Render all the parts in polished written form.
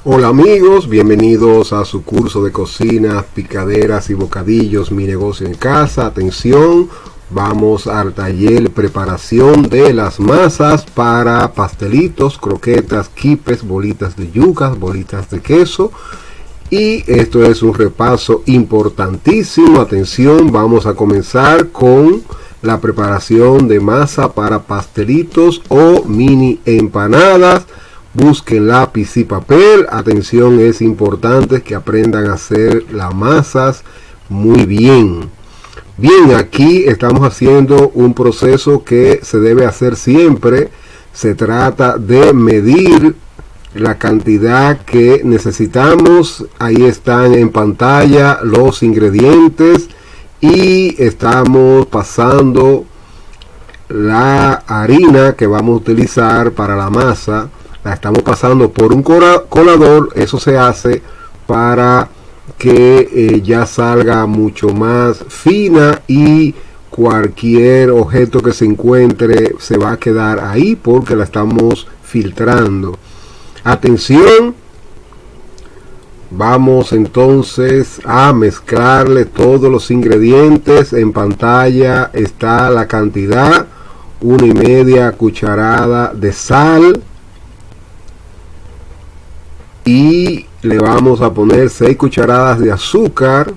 Hola amigos, bienvenidos a su curso de cocina, picaderas y bocadillos, mi negocio en casa. Atención, vamos al taller preparación de las masas para pastelitos, croquetas, quipes, bolitas de yucas, bolitas de queso. Y esto es un repaso importantísimo. Atención, vamos a comenzar con la preparación de masa para pastelitos o mini empanadas. Busquen lápiz y papel. Atención, es importante que aprendan a hacer las masas muy bien. Bien, aquí estamos haciendo un proceso que se debe hacer siempre. Se trata de medir la cantidad que necesitamos. Ahí están en pantalla los ingredientes y estamos pasando la harina que vamos a utilizar para la masa. La estamos pasando por un colador. Eso se hace para que ya salga mucho más fina y cualquier objeto que se encuentre se va a quedar ahí porque la estamos filtrando. Atención, vamos entonces a mezclarle todos los ingredientes. En pantalla está la cantidad: 1,5 cucharadas de sal, y le vamos a poner 6 cucharadas de azúcar.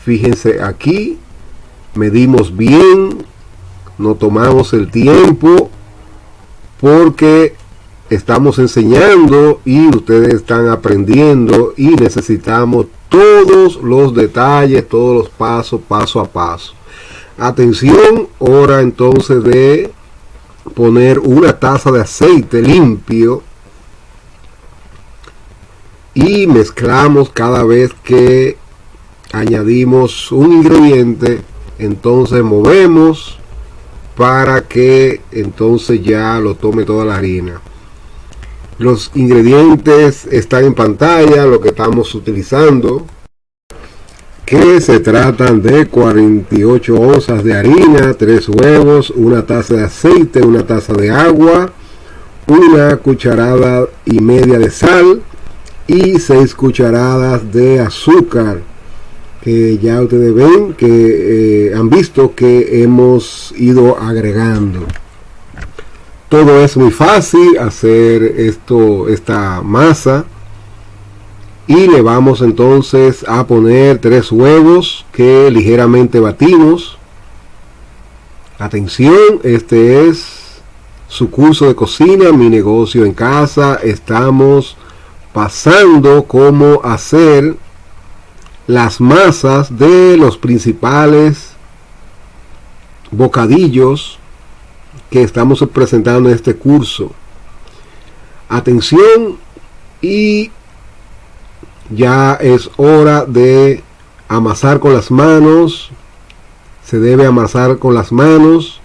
Fíjense aquí, medimos bien, no tomamos el tiempo porque estamos enseñando y ustedes están aprendiendo y necesitamos todos los detalles, todos los pasos, paso a paso. Atención, hora entonces de poner una taza de aceite limpio y mezclamos cada vez que añadimos un ingrediente. Entonces movemos para que entonces ya lo tome toda la harina. Los ingredientes están en pantalla, lo que estamos utilizando, que se tratan de 48 onzas de harina, 3 huevos, una taza de aceite, una taza de agua, 1,5 cucharadas de sal y 6 cucharadas de azúcar, que ya ustedes ven que han visto que hemos ido agregando. Todo es muy fácil hacer esta masa. Y le vamos entonces a poner 3 huevos que ligeramente batimos. Atención, este es su curso de cocina, mi negocio en casa. Estamos pasando cómo hacer las masas de los principales bocadillos que estamos presentando en este curso. Atención, y ya es hora de amasar con las manos. Se debe amasar con las manos.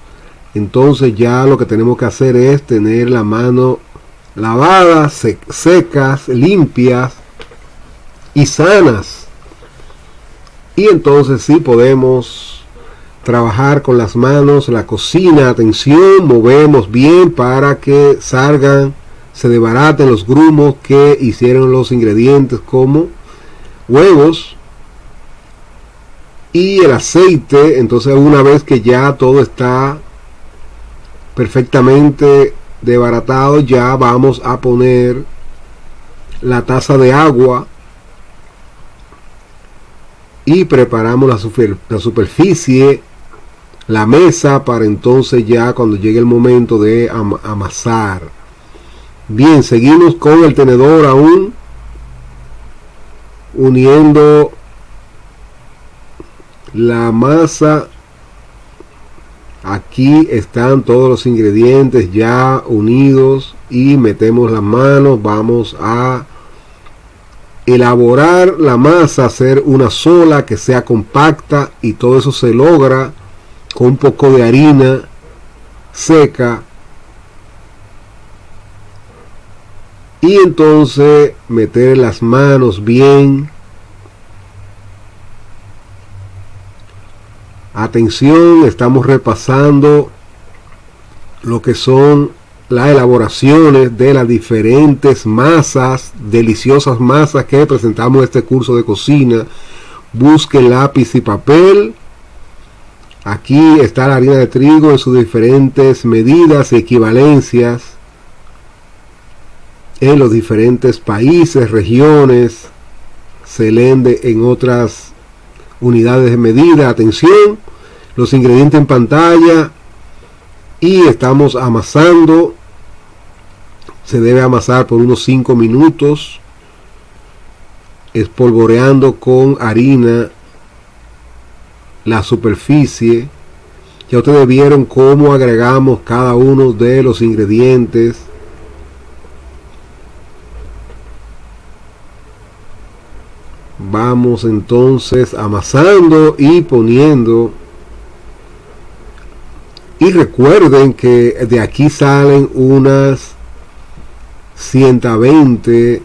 Entonces ya lo que tenemos que hacer es tener la mano lavada, secas, limpias y sanas. Y entonces sí podemos trabajar con las manos la cocina. Atención, movemos bien para que salgan, se desbaraten los grumos que hicieron los ingredientes como huevos y el aceite. Entonces una vez que ya todo está perfectamente desbaratado, ya vamos a poner la taza de agua y preparamos la superficie, la mesa, para entonces ya cuando llegue el momento de amasar. Bien, seguimos con el tenedor aún uniendo la masa. Aquí están todos los ingredientes ya unidos y metemos las manos. Vamos a elaborar la masa, hacer una sola que sea compacta, y todo eso se logra con un poco de harina seca. Y entonces meter las manos bien. Atención, estamos repasando lo que son las elaboraciones de las diferentes masas, deliciosas masas que presentamos en este curso de cocina. Busquen lápiz y papel. Aquí está la harina de trigo en sus diferentes medidas y equivalencias en los diferentes países, regiones. Se vende en otras unidades de medida. Atención, los ingredientes en pantalla. Y estamos amasando. Se debe amasar por unos 5 minutos, espolvoreando con harina la superficie. Ya ustedes vieron cómo agregamos cada uno de los ingredientes. Vamos entonces amasando y poniendo. Y recuerden que de aquí salen unas 120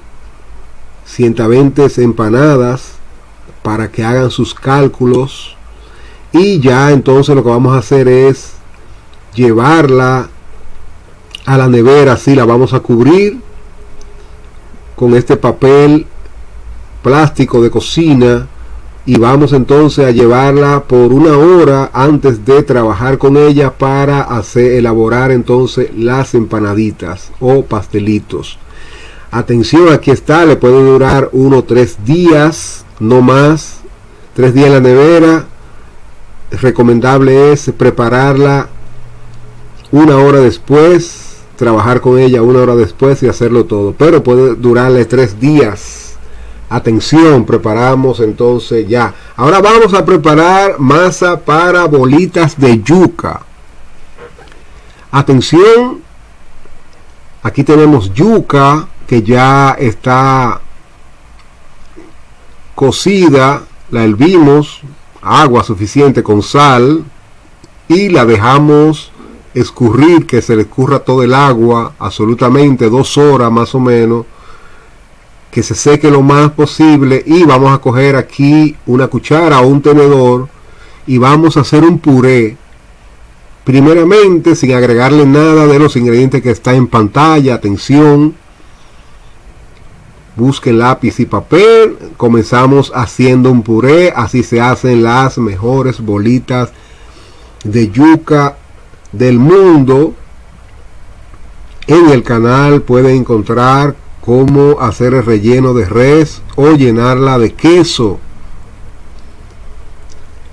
empanadas para que hagan sus cálculos. Y ya entonces lo que vamos a hacer es llevarla a la nevera. Así la vamos a cubrir con este papel plástico de cocina y vamos entonces a llevarla por 1 hora antes de trabajar con ella para elaborar entonces las empanaditas o pastelitos. Atención, aquí está, le puede durar 1 o 3 días, no más. 3 días en la nevera. Recomendable es prepararla 1 hora después, trabajar con ella 1 hora después y hacerlo todo, pero puede durarle 3 días. Atención, preparamos entonces ya. Ahora vamos a preparar masa para bolitas de yuca. Atención, aquí tenemos yuca que ya está cocida, la hervimos, agua suficiente con sal y la dejamos escurrir, que se le escurra todo el agua, absolutamente 2 horas más o menos, que se seque lo más posible. Y vamos a coger aquí una cuchara o un tenedor y vamos a hacer un puré, primeramente sin agregarle nada de los ingredientes que está en pantalla. Atención, busquen lápiz y papel. Comenzamos haciendo un puré. Así se hacen las mejores bolitas de yuca del mundo. En el canal pueden encontrar cómo hacer el relleno de res o llenarla de queso.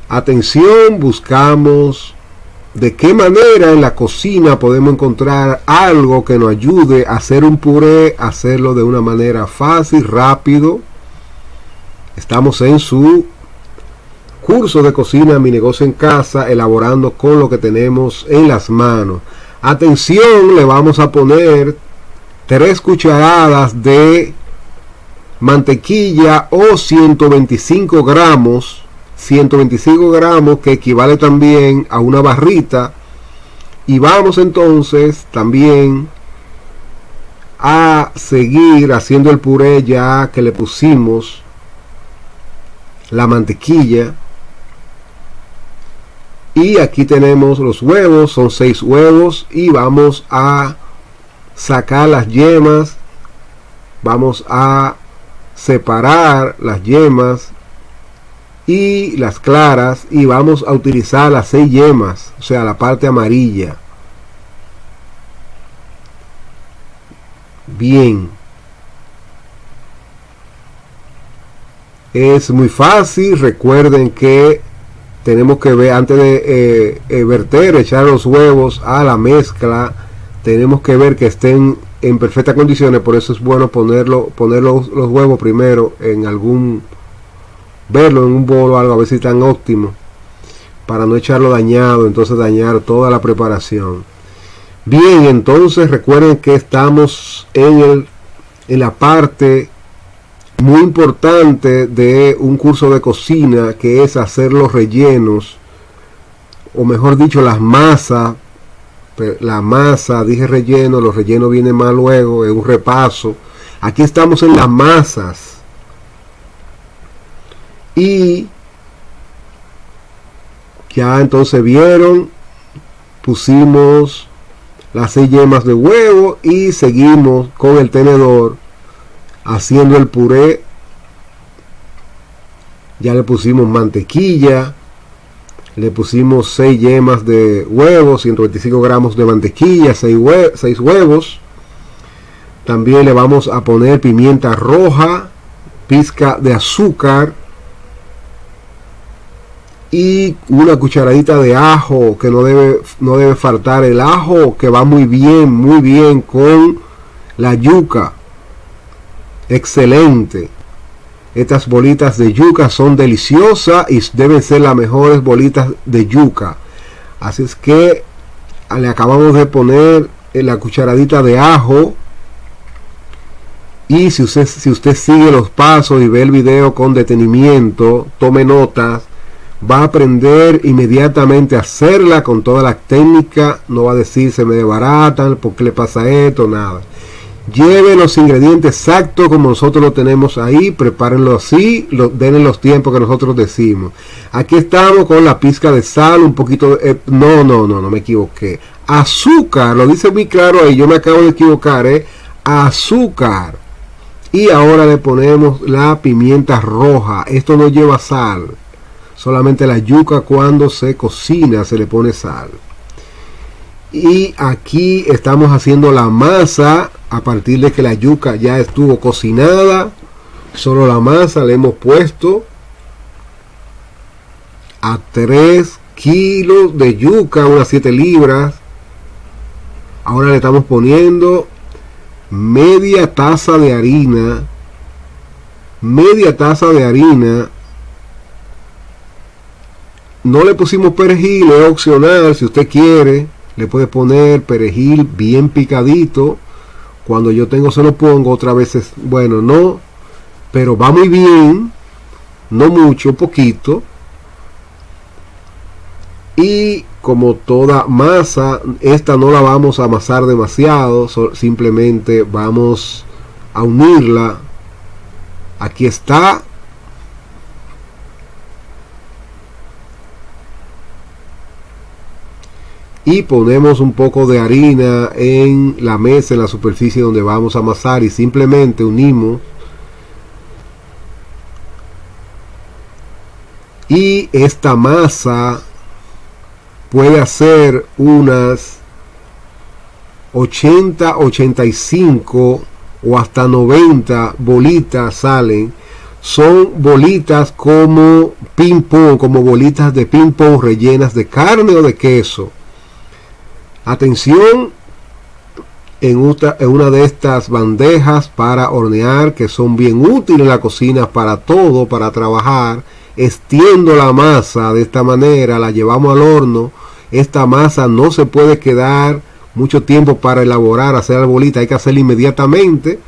Atención, buscamos de qué manera en la cocina podemos encontrar algo que nos ayude a hacer un puré, hacerlo de una manera fácil, rápido. Estamos en su curso de cocina Mi Negocio en Casa, elaborando con lo que tenemos en las manos. Atención, le vamos a poner 3 cucharadas de mantequilla o 125 gramos, que equivale también a una barrita. Y vamos entonces también a seguir haciendo el puré, ya que le pusimos la mantequilla. Y aquí tenemos los huevos, son 6 huevos, y vamos a sacar las yemas. Vamos a separar las yemas y las claras, y vamos a utilizar las 6 yemas, o sea, la parte amarilla. Bien, es muy fácil. Recuerden que tenemos que ver, antes de echar los huevos a la mezcla, tenemos que ver que estén en perfectas condiciones. Por eso es bueno poner los huevos primero verlo en un bol o algo, a ver si están óptimos, para no echarlo dañado, entonces dañar toda la preparación. Bien, entonces recuerden que estamos en la parte muy importante de un curso de cocina, que es hacer los rellenos, o mejor dicho, las masas. La masa, dije relleno, los rellenos vienen más luego, es un repaso. Aquí estamos en las masas. Y ya entonces vieron, pusimos las 6 yemas de huevo y seguimos con el tenedor haciendo el puré. Ya le pusimos mantequilla, le pusimos 6 yemas de huevo, 125 gramos de mantequilla, 6 huevos. También le vamos a poner pimienta roja, pizca de azúcar y una cucharadita de ajo, que no debe faltar el ajo, que va muy bien con la yuca. Excelente. Estas bolitas de yuca son deliciosas y deben ser las mejores bolitas de yuca. Así es que le acabamos de poner la cucharadita de ajo. Y si usted sigue los pasos y ve el video con detenimiento, tome notas, va a aprender inmediatamente a hacerla con toda la técnica. No va a decir se me desbaratan, ¿por qué le pasa esto? Nada. Lleve los ingredientes exactos como nosotros lo tenemos ahí, prepárenlo así, denle los tiempos que nosotros decimos. Aquí estamos con la pizca de sal, un poquito de... No, me equivoqué. Azúcar, lo dice muy claro ahí, yo me acabo de equivocar, azúcar. Y ahora le ponemos la pimienta roja. Esto no lleva sal, solamente la yuca cuando se cocina se le pone sal. Y aquí estamos haciendo la masa a partir de que la yuca ya estuvo cocinada. Solo la masa le hemos puesto a 3 kilos de yuca, unas 7 libras. Ahora le estamos poniendo media taza de harina. No le pusimos perejil, es opcional. Si usted quiere, le puede poner perejil bien picadito. Cuando yo tengo se lo pongo, otras veces, bueno, no, pero va muy bien, no mucho, poquito. Y como toda masa, esta no la vamos a amasar demasiado, simplemente vamos a unirla. Aquí está. Y ponemos un poco de harina en la mesa, en la superficie donde vamos a amasar, y simplemente unimos. Y esta masa puede hacer unas 80, 85 o hasta 90 bolitas salen. Son bolitas como ping pong, como bolitas de ping pong rellenas de carne o de queso. Atención, en una de estas bandejas para hornear, que son bien útiles en la cocina para todo, para trabajar, extiendo la masa de esta manera, la llevamos al horno. Esta masa no se puede quedar mucho tiempo para elaborar, hacer la bolita, hay que hacerla inmediatamente,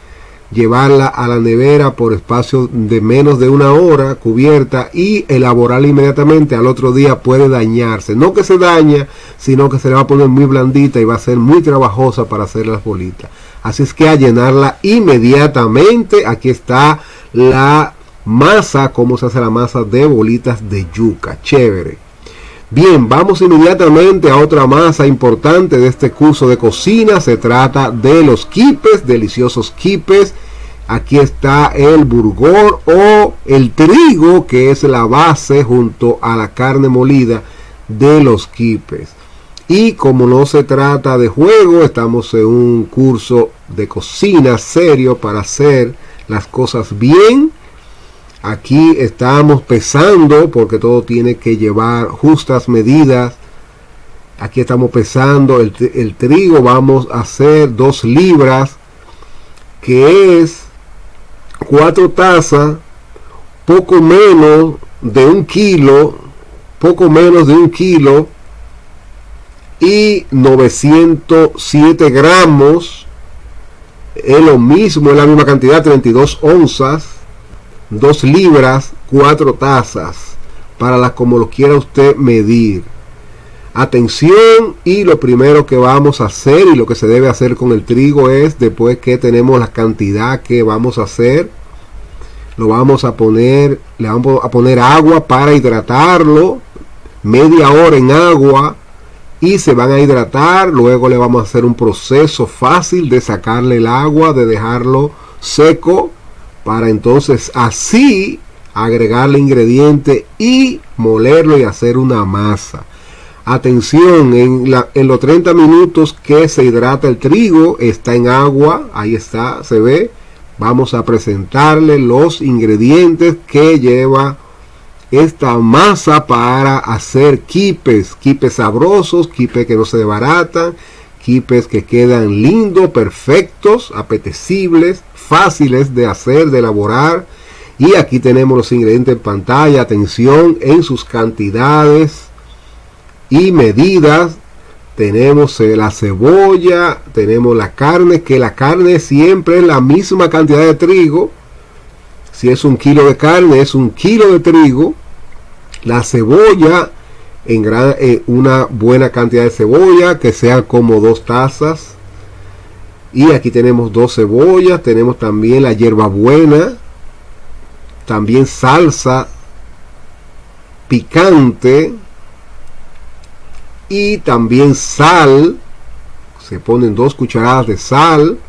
llevarla a la nevera por espacio de menos de 1 hora cubierta y elaborarla inmediatamente. Al otro día puede dañarse, no que se daña, sino que se le va a poner muy blandita y va a ser muy trabajosa para hacer las bolitas. Así es que a llenarla inmediatamente. Aquí está la masa, cómo se hace la masa de bolitas de yuca, chévere. Bien, vamos inmediatamente a otra masa importante de este curso de cocina. Se trata de los quipes, deliciosos quipes. Aquí está el burgor o el trigo, que es la base junto a la carne molida de los quipes. Y como no se trata de juego, estamos en un curso de cocina serio para hacer las cosas bien. Aquí estamos pesando porque todo tiene que llevar justas medidas. Aquí estamos pesando el trigo. Vamos a hacer 2 libras, que es 4 tazas, poco menos de 1 kilo, y 907 gramos. Es lo mismo, es la misma cantidad, 32 onzas. 2 libras, 4 tazas, para como lo quiera usted medir. Atención, y lo primero que vamos a hacer y lo que se debe hacer con el trigo es, después que tenemos la cantidad que vamos a hacer, lo vamos a poner, le vamos a poner agua para hidratarlo, media hora en agua, y se van a hidratar. Luego le vamos a hacer un proceso fácil de sacarle el agua, de dejarlo seco, para entonces así agregarle ingrediente y molerlo y hacer una masa. Atención, en los 30 minutos que se hidrata el trigo, está en agua, ahí está, se ve. Vamos a presentarle los ingredientes que lleva esta masa para hacer quipes sabrosos, quipes que no se desbaratan, quipes que quedan lindos, perfectos, apetecibles, fáciles de hacer, de elaborar. Y aquí tenemos los ingredientes en pantalla. Atención en sus cantidades y medidas. Tenemos la cebolla, tenemos la carne, que la carne siempre es la misma cantidad de trigo. Si es 1 kilo de carne, es 1 kilo de trigo. La cebolla, una buena cantidad de cebolla, que sea como 2 tazas. Y aquí tenemos 2 cebollas. Tenemos también la hierbabuena, también salsa picante y también sal. Se ponen 2 cucharadas de sal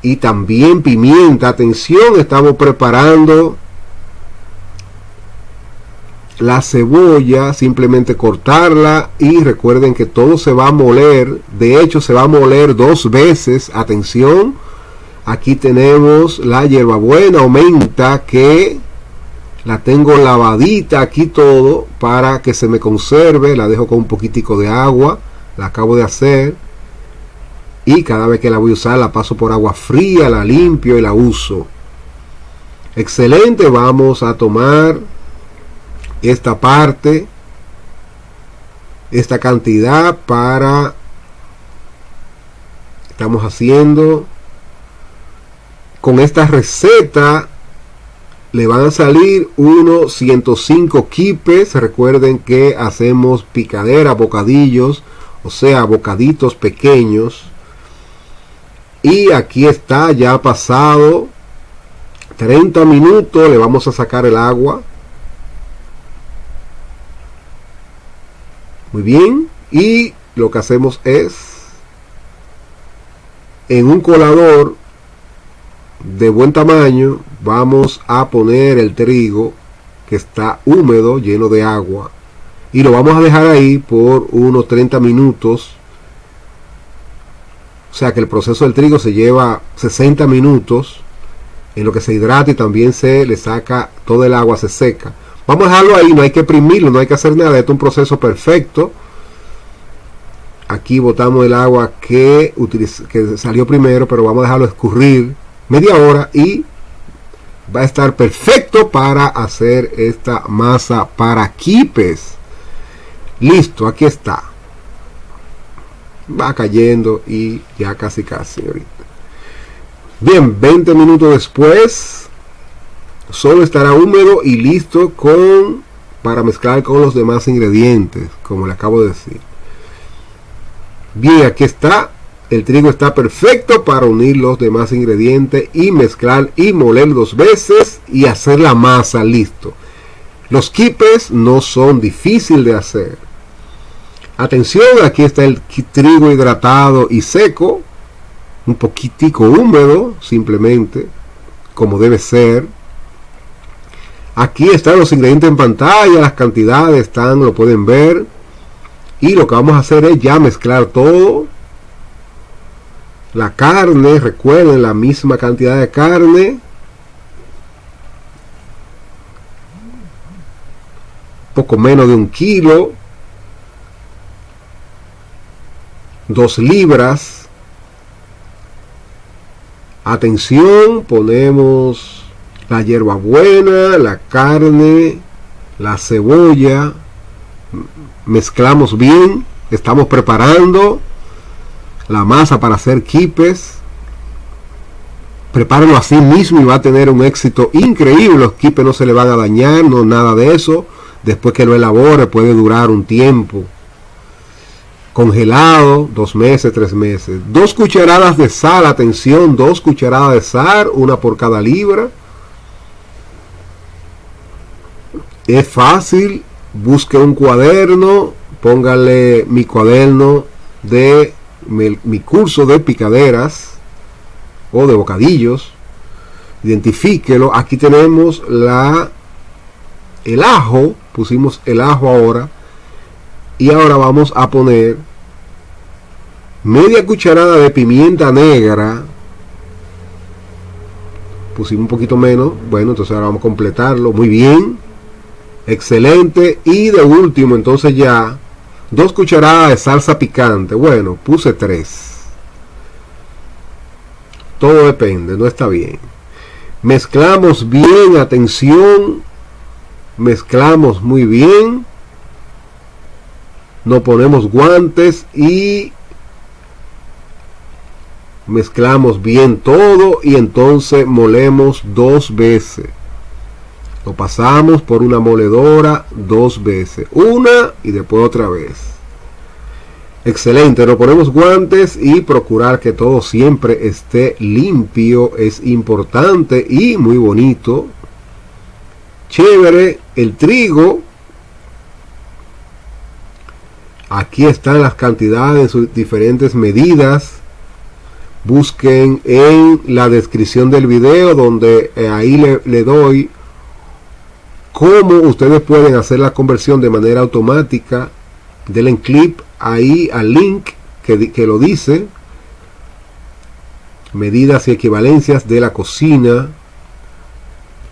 y también pimienta. Atención, estamos preparando la cebolla, simplemente cortarla, y recuerden que todo se va a moler. De hecho, se va a moler 2 veces. Atención, aquí tenemos la hierbabuena o menta, que la tengo lavadita aquí todo para que se me conserve. La dejo con un poquitico de agua, la acabo de hacer, y cada vez que la voy a usar la paso por agua fría, la limpio y la uso. Excelente. Vamos a tomar esta parte, esta cantidad para, estamos haciendo con esta receta, le van a salir unos 105 quipes. Recuerden que hacemos picadera, bocadillos, o sea, bocaditos pequeños. Y aquí está, ya ha pasado 30 minutos. Le vamos a sacar el agua. Muy bien. Y lo que hacemos es, en un colador de buen tamaño, vamos a poner el trigo que está húmedo, lleno de agua, y lo vamos a dejar ahí por unos 30 minutos. O sea que el proceso del trigo se lleva 60 minutos en lo que se hidrata y también se le saca todo el agua, se seca. Vamos a dejarlo ahí, no hay que exprimirlo, no hay que hacer nada. Esto es un proceso perfecto. Aquí botamos el agua que salió primero, pero vamos a dejarlo escurrir media hora y va a estar perfecto para hacer esta masa para quipes. Listo, aquí está. Va cayendo y ya casi ahorita. Bien, 20 minutos después, solo estará húmedo y listo para mezclar con los demás ingredientes, como le acabo de decir. Bien, aquí está. El trigo está perfecto para unir los demás ingredientes y mezclar y moler 2 veces y hacer la masa. Listo. Los quipes no son difíciles de hacer. Atención, aquí está el trigo hidratado y seco, un poquitico húmedo, simplemente, como debe ser. Aquí están los ingredientes en pantalla, las cantidades están, lo pueden ver. Y lo que vamos a hacer es ya mezclar todo. La carne, recuerden, la misma cantidad de carne. Poco menos de 1 kilo. 2 libras. Atención, ponemos la hierbabuena, la carne, la cebolla. Mezclamos bien. Estamos preparando la masa para hacer quipes. Prepárenlo así mismo y va a tener un éxito increíble. Los quipes no se le van a dañar, no nada de eso. Después que lo elabore puede durar un tiempo. Congelado, 2 meses, 3 meses. 2 cucharadas de sal, atención, 2 cucharadas de sal, una por cada libra. Es fácil. Busque un cuaderno, póngale mi cuaderno de mi curso de picaderas o de bocadillos, identifíquelo. Aquí tenemos el ajo, pusimos el ajo ahora, y ahora vamos a poner media cucharada de pimienta negra. Pusimos un poquito menos, bueno, entonces ahora vamos a completarlo. Muy bien, excelente. Y de último, entonces ya 2 cucharadas de salsa picante. Bueno, puse 3. Todo depende, no está bien. Mezclamos bien, atención. Mezclamos muy bien. Nos ponemos guantes y mezclamos bien todo, y entonces molemos 2 veces. Lo pasamos por una moledora 2 veces, una y después otra vez. Excelente, nos ponemos guantes y procurar que todo siempre esté limpio es importante y muy bonito. Chévere. El trigo, aquí están las cantidades en sus diferentes medidas. Busquen en la descripción del video, donde ahí le doy cómo ustedes pueden hacer la conversión de manera automática. Denle clic ahí al link que lo dice, medidas y equivalencias de la cocina,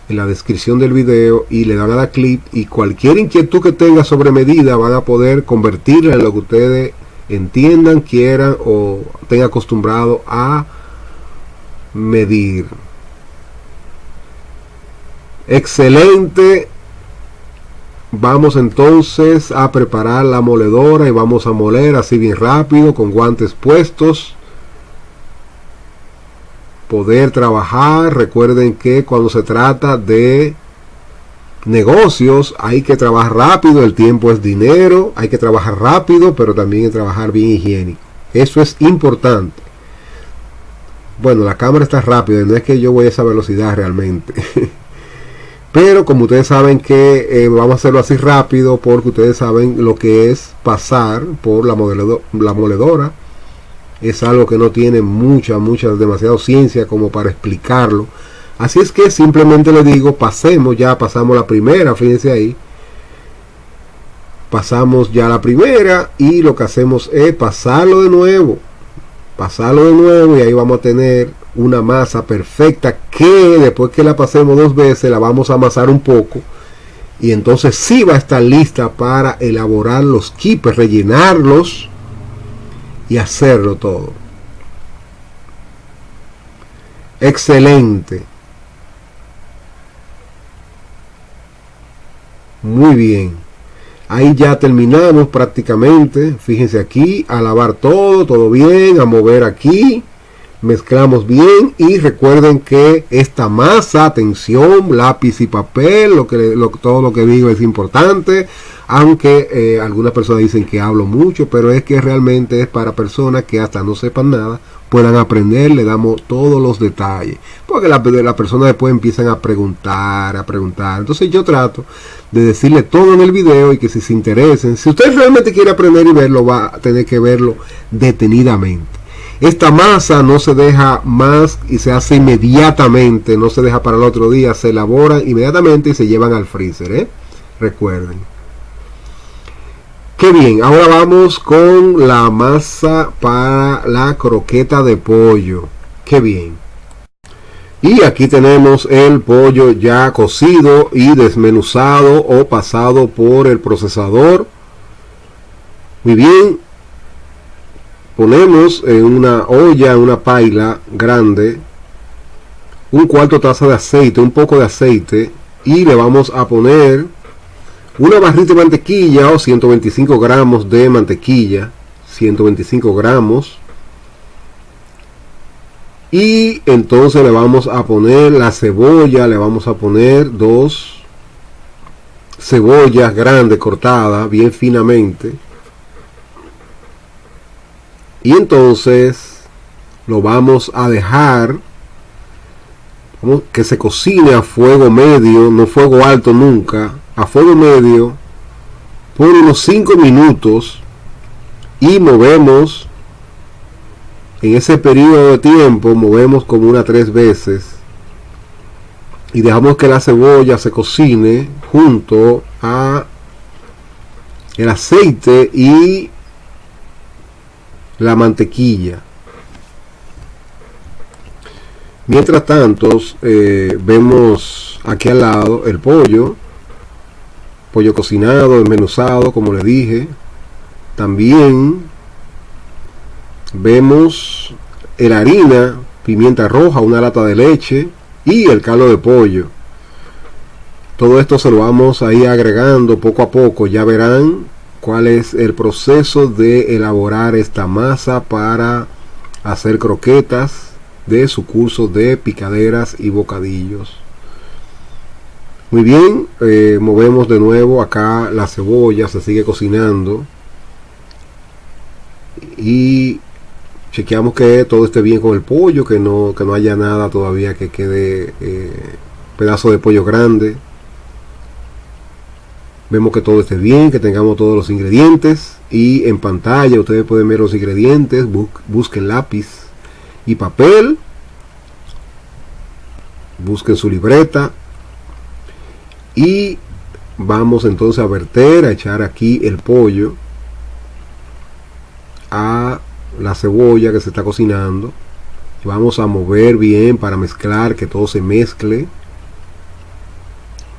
en la descripción del video, y le dan a dar clic, y cualquier inquietud que tenga sobre medida van a poder convertirla en lo que ustedes entiendan, quieran o tengan acostumbrado a medir. Excelente. Vamos entonces a preparar la moledora y vamos a moler así bien rápido, con guantes puestos. Poder trabajar. Recuerden que cuando se trata de negocios hay que trabajar rápido, el tiempo es dinero, hay que trabajar rápido, pero también hay que trabajar bien higiénico. Eso es importante. Bueno, la cámara está rápida, no es que yo voy a esa velocidad realmente. Pero como ustedes saben que vamos a hacerlo así rápido, porque ustedes saben lo que es pasar por la moledora. Es algo que no tiene demasiada ciencia como para explicarlo. Así es que simplemente les digo, pasamos la primera, fíjense ahí. Pasamos ya la primera y lo que hacemos es pasarlo de nuevo, y ahí vamos a tener una masa perfecta, que después que la pasemos 2 veces la vamos a amasar un poco, y entonces sí va a estar lista para elaborar los quipes, rellenarlos y hacerlo todo. Excelente. Muy bien. Ahí ya terminamos prácticamente. Fíjense aquí, a lavar todo bien, a mover aquí. Mezclamos bien y recuerden que esta masa, atención, lápiz y papel, todo lo que digo es importante. Aunque algunas personas dicen que hablo mucho, pero es que realmente es para personas que hasta no sepan nada puedan aprender. Le damos todos los detalles, porque las personas después empiezan a preguntar. Entonces yo trato de decirle todo en el video, y que si se interesen, si usted realmente quiere aprender y verlo, va a tener que verlo detenidamente. Esta masa no se deja más y se hace inmediatamente, no se deja para el otro día, se elaboran inmediatamente y se llevan al freezer, recuerden. Qué bien, ahora vamos con la masa para la croqueta de pollo. Qué bien. Y aquí tenemos el pollo ya cocido y desmenuzado o pasado por el procesador. Muy bien. Ponemos en una olla, en una paila grande, 1/4 taza de aceite, un poco de aceite, y le vamos a poner una barrita de mantequilla o 125 gramos de mantequilla, 125 gramos. Y entonces le vamos a poner la cebolla, le vamos a poner 2 cebollas grandes cortadas bien finamente. Y entonces lo vamos a dejar que se cocine a fuego medio, no fuego alto nunca, a fuego medio, por unos 5 minutos y movemos. En ese periodo de tiempo movemos como unas 3 veces y dejamos que la cebolla se cocine junto a el aceite y la mantequilla. Mientras tanto, vemos aquí al lado el pollo cocinado, desmenuzado, como le dije. También vemos la harina, pimienta roja, una lata de leche y el caldo de pollo. Todo esto se lo vamos a ir agregando poco a poco. Ya verán cuál es el proceso de elaborar esta masa para hacer croquetas de su curso de picaderas y bocadillos. Muy bien, movemos de nuevo acá la cebolla, se sigue cocinando y chequeamos que todo esté bien con el pollo, que no haya nada todavía que quede pedazo de pollo grande. Vemos que todo esté bien, que tengamos todos los ingredientes y en pantalla ustedes pueden ver los ingredientes. Busquen lápiz y papel, busquen su libreta y vamos entonces a verter, a echar aquí el pollo a la cebolla que se está cocinando. Vamos a mover bien para mezclar, que todo se mezcle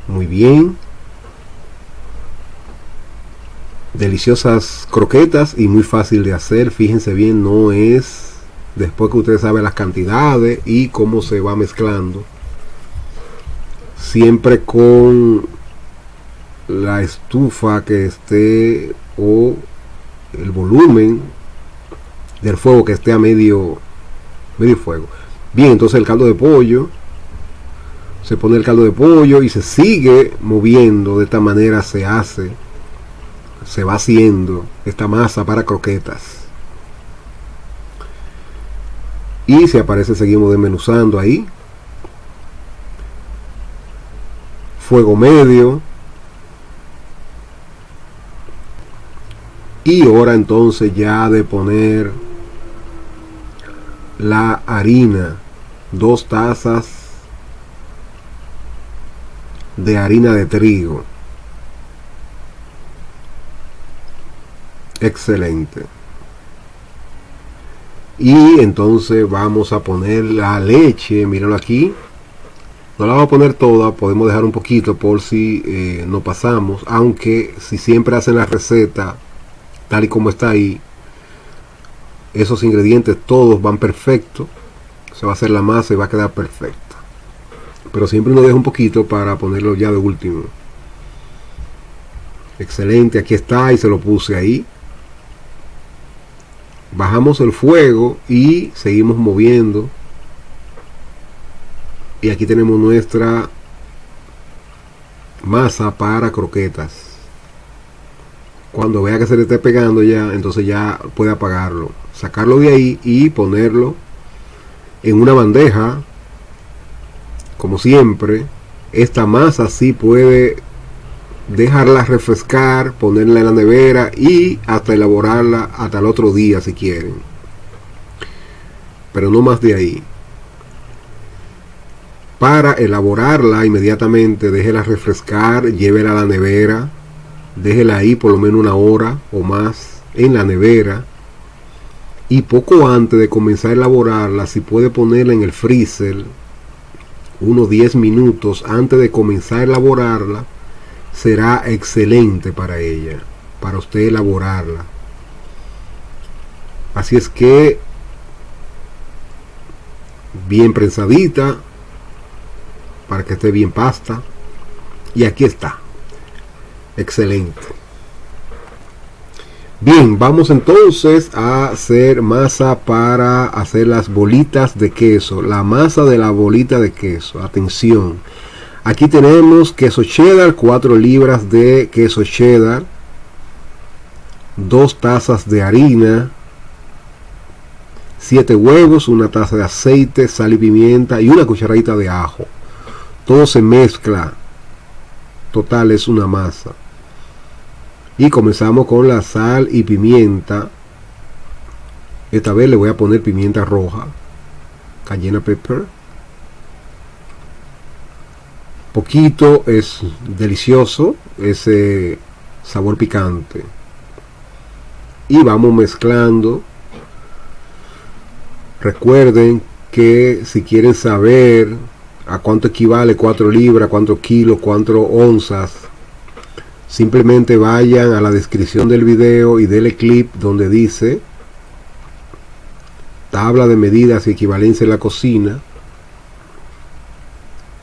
muy bien. Deliciosas croquetas y muy fácil de hacer. Fíjense bien, no es después que ustedes saben las cantidades y cómo se va mezclando, siempre con la estufa que esté o el volumen del fuego que esté a medio fuego. Bien, entonces el caldo de pollo, se pone el caldo de pollo y se sigue moviendo. De esta manera se va haciendo esta masa para croquetas. Y si aparece, seguimos desmenuzando ahí. Fuego medio. Y hora entonces ya de poner la harina. 2 tazas de harina de trigo. Excelente. Y entonces vamos a poner la leche. Mírenlo aquí. No la vamos a poner toda, podemos dejar un poquito por si no pasamos. Aunque si siempre hacen la receta tal y como está ahí, esos ingredientes todos van perfectos, se va a hacer la masa y va a quedar perfecta. Pero siempre uno deja un poquito para ponerlo ya de último. Excelente, aquí está y se lo puse ahí. Bajamos el fuego y seguimos moviendo. Y aquí tenemos nuestra masa para croquetas. Cuando vea que se le esté pegando ya, entonces ya puede apagarlo, sacarlo de ahí y ponerlo en una bandeja. Como siempre, esta masa sí puede dejarla refrescar, ponerla en la nevera y hasta elaborarla hasta el otro día si quieren, pero no más de ahí. Para elaborarla inmediatamente, déjela refrescar, llévela a la nevera, déjela ahí por lo menos 1 hora o más en la nevera, y poco antes de comenzar a elaborarla, si puede ponerla en el freezer unos 10 minutos antes de comenzar a elaborarla, será excelente para ella, para usted elaborarla. Así es que bien prensadita para que esté bien pasta, y aquí está, excelente. Bien, vamos entonces a hacer masa para hacer las bolitas de queso. La masa de la bolita de queso. Atención, aquí tenemos queso cheddar, 4 libras de queso cheddar, 2 tazas de harina, 7 huevos, 1 taza de aceite, sal y pimienta y 1 cucharadita de ajo. Todo se mezcla. Total, es una masa. Y comenzamos con la sal y pimienta. Esta vez le voy a poner pimienta roja, cayenne pepper. Poquito, es delicioso ese sabor picante. Y vamos mezclando. Recuerden que si quieren saber a cuánto equivale 4 libras, cuántos kilos, cuántas onzas, simplemente vayan a la descripción del video y denle clip donde dice tabla de medidas y equivalencia en la cocina,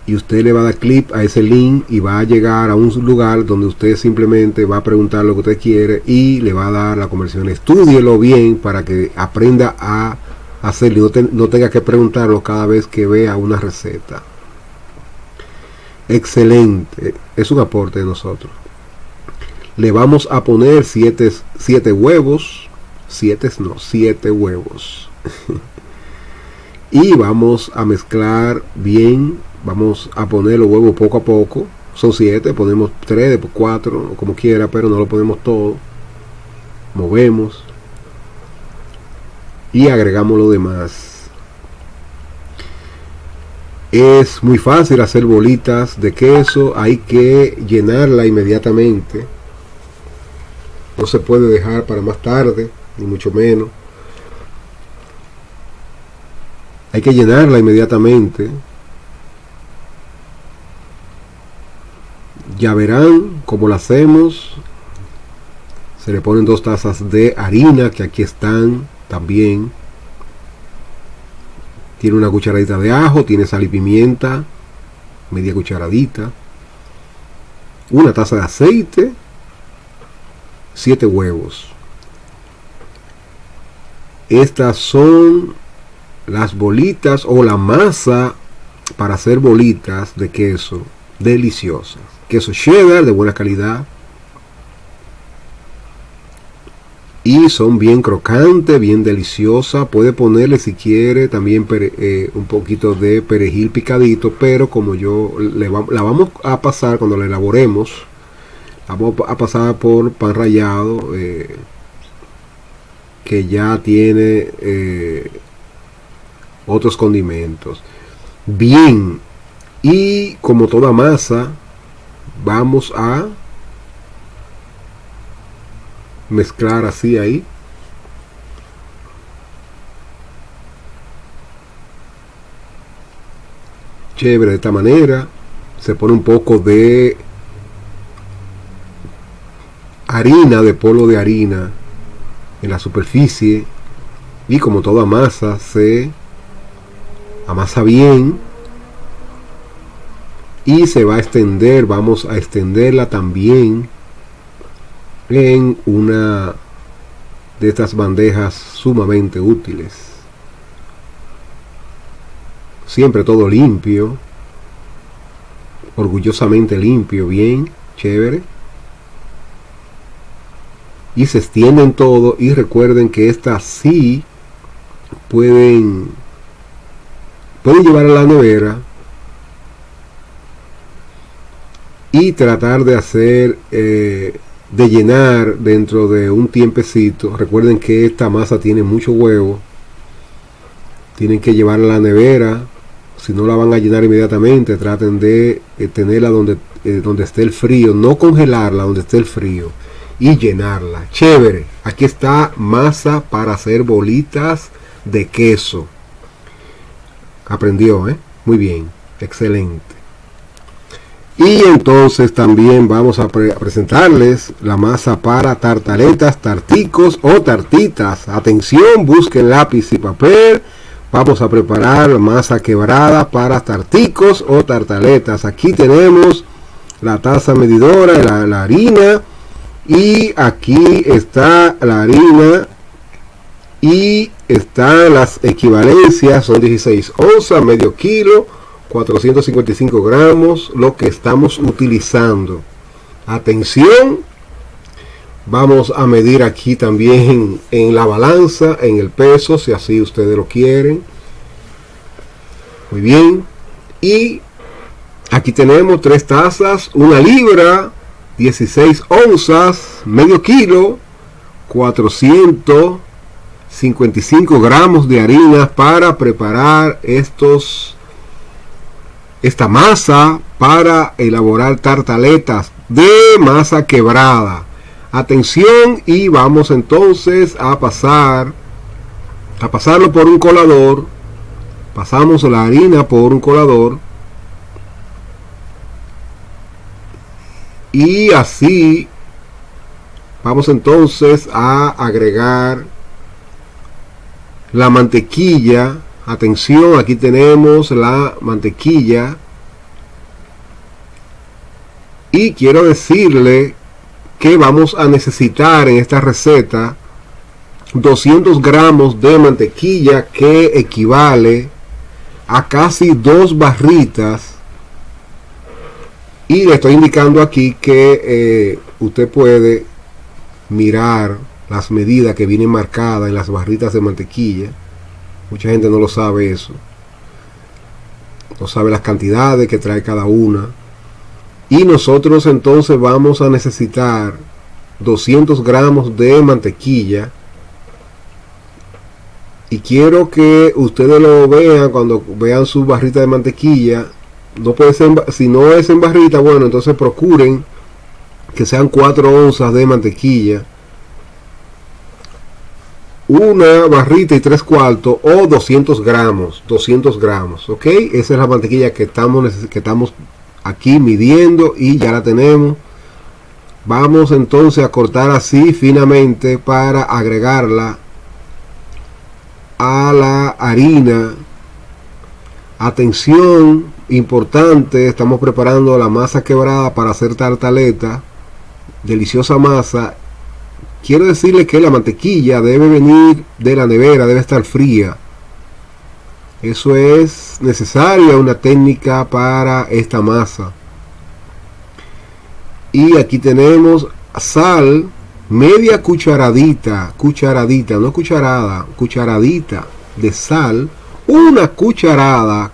y usted le va a dar clip a ese link y va a llegar a un lugar donde usted simplemente va a preguntar lo que usted quiere y le va a dar la conversión. Estúdielo bien para que aprenda a hacerlo y no tenga que preguntarlo cada vez que vea una receta. Excelente, es un aporte de nosotros. Le vamos a poner 7 huevos, 7 huevos. Y vamos a mezclar bien. Vamos a poner los huevos poco a poco. Son 7, ponemos 3, después 4, como quiera, pero no lo ponemos todo. Movemos y agregamos lo demás. Es muy fácil hacer bolitas de queso. Hay que llenarla inmediatamente. No se puede dejar para más tarde, ni mucho menos. Hay que llenarla inmediatamente. Ya verán cómo la hacemos. Se le ponen 2 tazas de harina, que aquí están también. Tiene una cucharadita de ajo, tiene sal y pimienta, media cucharadita, una taza de aceite, 7 huevos. Estas son las bolitas o la masa para hacer bolitas de queso deliciosas. Queso cheddar de buena calidad. Y son bien crocantes, bien deliciosas. Puede ponerle, si quiere, también un poquito de perejil picadito, pero como la vamos a pasar cuando la elaboremos, la vamos a pasar por pan rallado, que ya tiene otros condimentos. Bien, y como toda masa, vamos a mezclar así ahí. Chévere, de esta manera. Se pone un poco de harina, de polvo de harina en la superficie, y como toda masa se amasa bien y se va a extender. Vamos a extenderla también en una de estas bandejas sumamente útiles. Siempre todo limpio, orgullosamente limpio, bien chévere. Y se extienden todo. Y recuerden que estas sí pueden llevar a la nevera y tratar de hacer de llenar dentro de un tiempecito. Recuerden que esta masa tiene mucho huevo. Tienen que llevarla a la nevera. Si no la van a llenar inmediatamente, traten de tenerla donde esté el frío, no congelarla, donde esté el frío, y llenarla. Chévere, aquí está masa para hacer bolitas de queso. Aprendió, muy bien, excelente. Y entonces también vamos a presentarles la masa para tartaletas, tarticos o tartitas. Atención, busquen lápiz y papel. Vamos a preparar masa quebrada para tarticos o tartaletas. Aquí tenemos la taza medidora, la harina, y aquí está la harina y están las equivalencias. Son 16 onzas, medio kilo, 455 gramos, lo que estamos utilizando. Atención, vamos a medir aquí también en la balanza, en el peso, si así ustedes lo quieren. Muy bien. Y aquí tenemos 3 tazas, 1 libra 16 onzas, medio kilo, 455 gramos de harina para preparar esta masa para elaborar tartaletas de masa quebrada. Atención, y vamos entonces a pasarlo por un colador. Pasamos la harina por un colador y así vamos entonces a agregar la mantequilla. Atención, aquí tenemos la mantequilla y quiero decirle que vamos a necesitar en esta receta 200 gramos de mantequilla, que equivale a casi 2 barritas. Y le estoy indicando aquí que usted puede mirar las medidas que vienen marcadas en las barritas de mantequilla. Mucha gente no lo sabe eso, no sabe las cantidades que trae cada una. Y nosotros entonces vamos a necesitar 200 gramos de mantequilla. Y quiero que ustedes lo vean cuando vean su barrita de mantequilla. No puede ser, si no es en barrita, bueno, entonces procuren que sean 4 onzas de mantequilla, una barrita y 3/4 o 200 gramos, ok. Esa es la mantequilla que estamos aquí midiendo y ya la tenemos. Vamos entonces a cortar así finamente para agregarla a la harina. Atención, importante, estamos preparando la masa quebrada para hacer tartaleta, deliciosa masa. Quiero decirle que la mantequilla debe venir de la nevera, debe estar fría. Eso es necesaria, una técnica para esta masa. Y aquí tenemos sal, media cucharadita, no cucharada, cucharadita de sal, una cucharada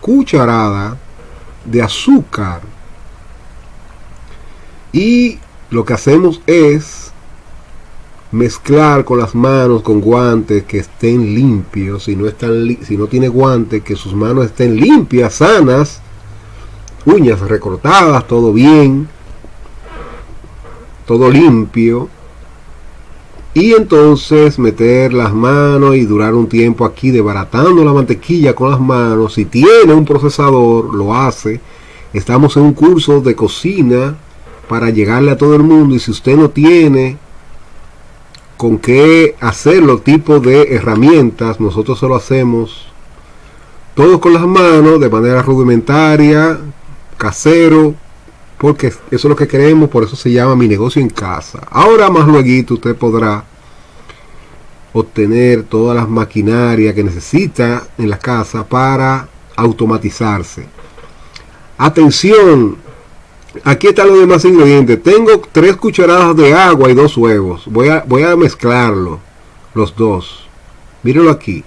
de azúcar. Y lo que hacemos es mezclar con las manos, con guantes que estén limpios. Si no tiene guantes, que sus manos estén limpias, sanas, uñas recortadas, todo bien, todo limpio. Y entonces meter las manos y durar un tiempo aquí desbaratando la mantequilla con las manos. Si tiene un procesador, lo hace. Estamos en un curso de cocina para llegarle a todo el mundo, y si usted no tiene con qué hacerlo, tipo de herramientas, nosotros solo hacemos todo con las manos, de manera rudimentaria, casero, porque eso es lo que queremos. Por eso se llama Mi Negocio en Casa. Ahora más luego usted podrá obtener todas las maquinarias que necesita en la casa para automatizarse. Atención, aquí están los demás ingredientes. Tengo 3 cucharadas de agua y 2 huevos. Voy a mezclarlo, los dos. Mírenlo aquí.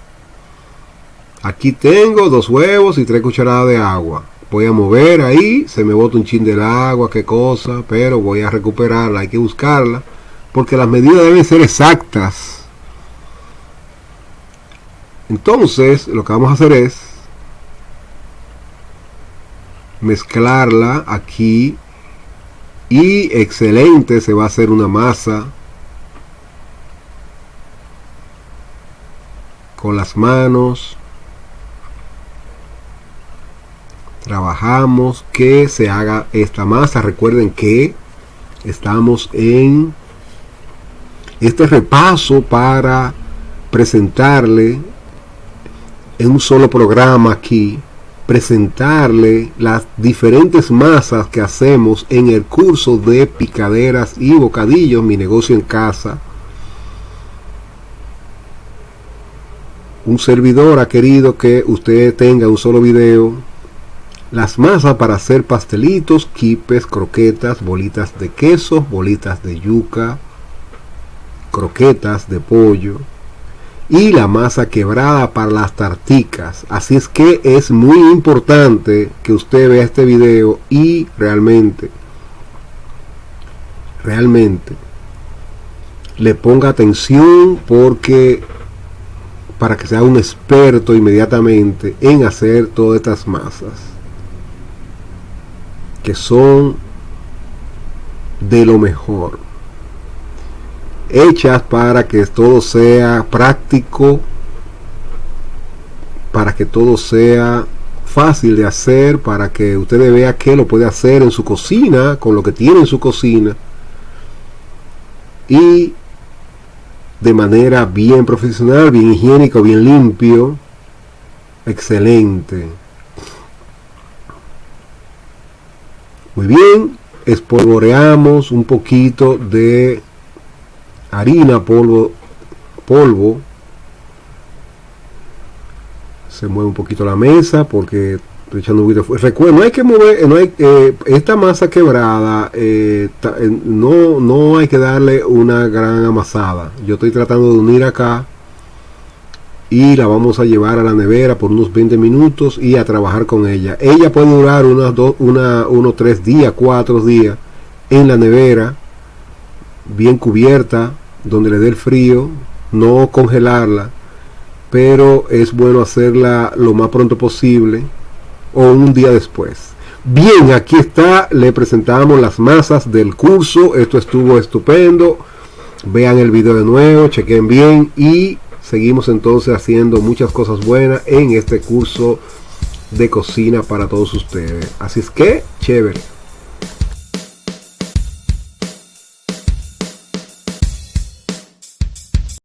Aquí tengo 2 huevos y 3 cucharadas de agua. Voy a mover ahí, se me bota un chin del agua, qué cosa, pero voy a recuperarla, hay que buscarla, porque las medidas deben ser exactas. Entonces, lo que vamos a hacer es mezclarla aquí, y excelente, se va a hacer una masa con las manos. Trabajamos que se haga esta masa. Recuerden que estamos en este repaso para presentarle en un solo programa aquí, presentarle las diferentes masas que hacemos en el curso de picaderas y bocadillos, Mi Negocio en Casa. Un servidor ha querido que usted tenga un solo video las masas para hacer pastelitos, quipes, croquetas, bolitas de queso, bolitas de yuca, croquetas de pollo, y la masa quebrada para las tarticas. Así es que es muy importante que usted vea este video y realmente realmente le ponga atención, porque para que sea un experto inmediatamente en hacer todas estas masas que son de lo mejor, hechas para que todo sea práctico, para que todo sea fácil de hacer, para que ustedes vean que lo puede hacer en su cocina, con lo que tiene en su cocina, y de manera bien profesional, bien higiénico, bien limpio. Excelente. Muy bien, espolvoreamos un poquito de harina, polvo. Se mueve un poquito la mesa porque estoy echando un poquito de fuego. Recuerda, no hay que mover, esta masa quebrada, no hay que darle una gran amasada. Yo estoy tratando de unir acá y la vamos a llevar a la nevera por unos 20 minutos y a trabajar con ella. Ella puede durar unos 3 días, 4 días en la nevera, bien cubierta, donde le dé el frío, no congelarla, pero es bueno hacerla lo más pronto posible o un día después. Bien, aquí está, le presentamos las masas del curso. Esto estuvo estupendo. Vean el video de nuevo, chequen bien y seguimos entonces haciendo muchas cosas buenas en este curso de cocina para todos ustedes. Así es que, chévere.